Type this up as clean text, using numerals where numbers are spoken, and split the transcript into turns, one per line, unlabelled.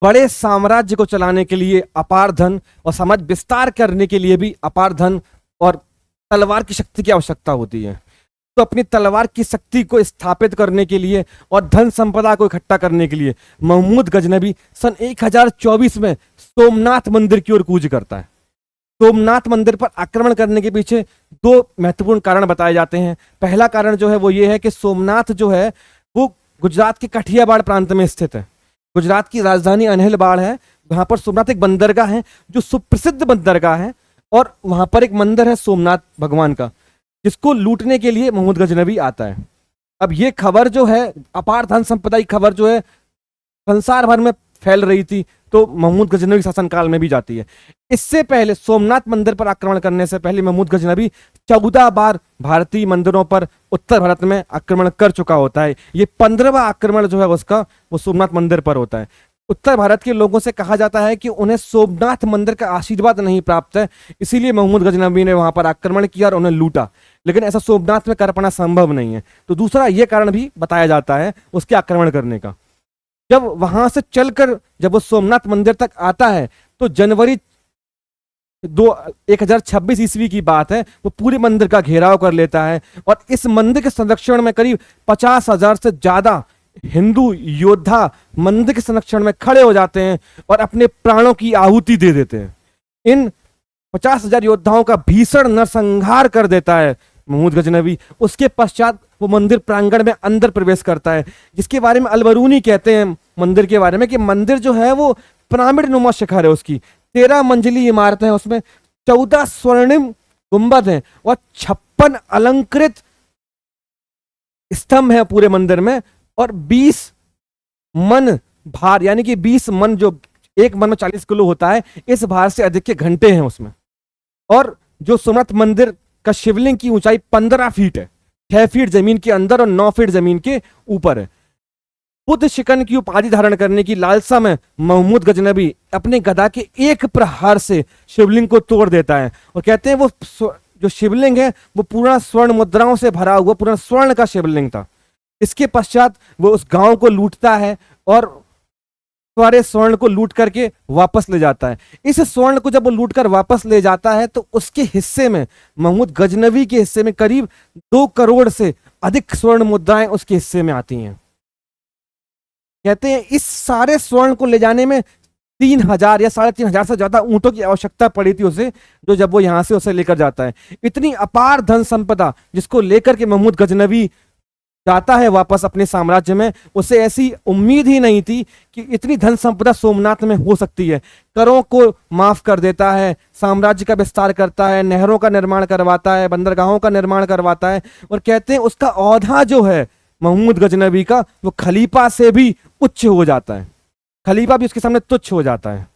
बड़े साम्राज्य को चलाने के लिए अपार धन और साम्राज्य विस्तार करने के लिए भी अपार धन और तलवार की शक्ति की आवश्यकता होती है। तो अपनी तलवार की शक्ति को स्थापित करने के लिए और धन संपदा को इकट्ठा करने के लिए महमूद गजनबी सन 1024 में सोमनाथ मंदिर की ओर कूच करता है। सोमनाथ मंदिर पर आक्रमण करने के पीछे दो महत्वपूर्ण कारण बताए जाते हैं। पहला कारण जो है वो ये है कि सोमनाथ जो है वो गुजरात के कठियावाड़ प्रांत में स्थित है। गुजरात की राजधानी अनहिलवाड़ है। वहां पर सोमनाथ एक बंदरगाह है जो सुप्रसिद्ध बंदरगाह है, और वहां पर एक मंदिर है सोमनाथ भगवान का, जिसको लूटने के लिए महमूद गजनबी आता है। अब ये खबर जो है, अपार धन संपदा की खबर जो है संसार भर में फैल रही थी, तो महमूद गजनबी शासनकाल में भी जाती है। इससे पहले सोमनाथ मंदिर पर आक्रमण करने से पहले महमूद गजनबी 14 बार भारतीय मंदिरों पर उत्तर भारत में आक्रमण कर चुका होता है। ये 15वां आक्रमण जो है उसका वो सोमनाथ मंदिर पर होता है। उत्तर भारत के लोगों से कहा जाता है कि उन्हें सोमनाथ मंदिर का आशीर्वाद नहीं प्राप्त है, इसीलिए महमूद गजनबी ने वहां पर आक्रमण किया और उन्हें लूटा, लेकिन ऐसा सोमनाथ में कर पाना संभव नहीं है। तो दूसरा यह कारण भी बताया जाता है उसके आक्रमण करने का। जब वहां से चलकर जब वो सोमनाथ मंदिर तक आता है तो जनवरी 1026 ईस्वी की बात है, वो पूरे मंदिर का घेराव कर लेता है और इस मंदिर के संरक्षण में करीब 50,000 से ज्यादा हिंदू योद्धा मंदिर के संरक्षण में खड़े हो जाते हैं और अपने प्राणों की आहुति दे देते हैं। इन 50,000 योद्धाओं का भीषण नरसंहार कर देता है महमूद गजनबी। उसके पश्चात वो मंदिर प्रांगण में अंदर प्रवेश करता है, जिसके बारे में अलबरूनी कहते हैं मंदिर के बारे में कि मंदिर जो है वो पिरामिड नुमा शिखर है। उसकी 13 मंजिली इमारत है, उसमें 14 स्वर्णिम गुंबद हैं और 56 अलंकृत स्तंभ है पूरे मंदिर में, और 20 मन भार, यानी कि 20 मन, जो एक मन में 40 किलो होता है, इस भार से अधिक के घंटे हैं उसमें। और जो सोमनाथ मंदिर का शिवलिंग की ऊंचाई 15 फीट है, 6 फीट जमीन के अंदर और 9 फीट जमीन के ऊपर है। बुद्ध शिकन की उपाधि धारण करने की लालसा में महमूद गजनबी अपने गदा के एक प्रहार से शिवलिंग को तोड़ देता है, और कहते हैं वो जो शिवलिंग है वो पूरा स्वर्ण मुद्राओं से भरा हुआ पूरा स्वर्ण का शिवलिंग था। इसके पश्चात वो उस गांव को लूटता है और सारे स्वर्ण को लूट करके वापस ले जाता है। इस स्वर्ण को जब वो लूट कर वापस ले जाता है तो उसके हिस्से में, महमूद गजनबी के हिस्से में, करीब 2 करोड़ से अधिक स्वर्ण मुद्राएं उसके हिस्से में आती हैं। कहते हैं इस सारे स्वर्ण को ले जाने में 3,000 या 3,500 से ज्यादा ऊंटों की आवश्यकता पड़ी थी उसे, जो जब वो यहां से उसे लेकर जाता है। इतनी अपार धन संपदा जिसको लेकर के महमूद गजनबी जाता है वापस अपने साम्राज्य में, उसे ऐसी उम्मीद ही नहीं थी कि इतनी धन संपदा सोमनाथ में हो सकती है। करों को माफ कर देता है, साम्राज्य का विस्तार करता है, नहरों का निर्माण करवाता है, बंदरगाहों का निर्माण करवाता है, और कहते हैं उसका औहदा जो है महमूद गजनबी का, वो खलीफा से भी उच्च हो जाता है। खलीफा भी उसके सामने तुच्छ हो जाता है।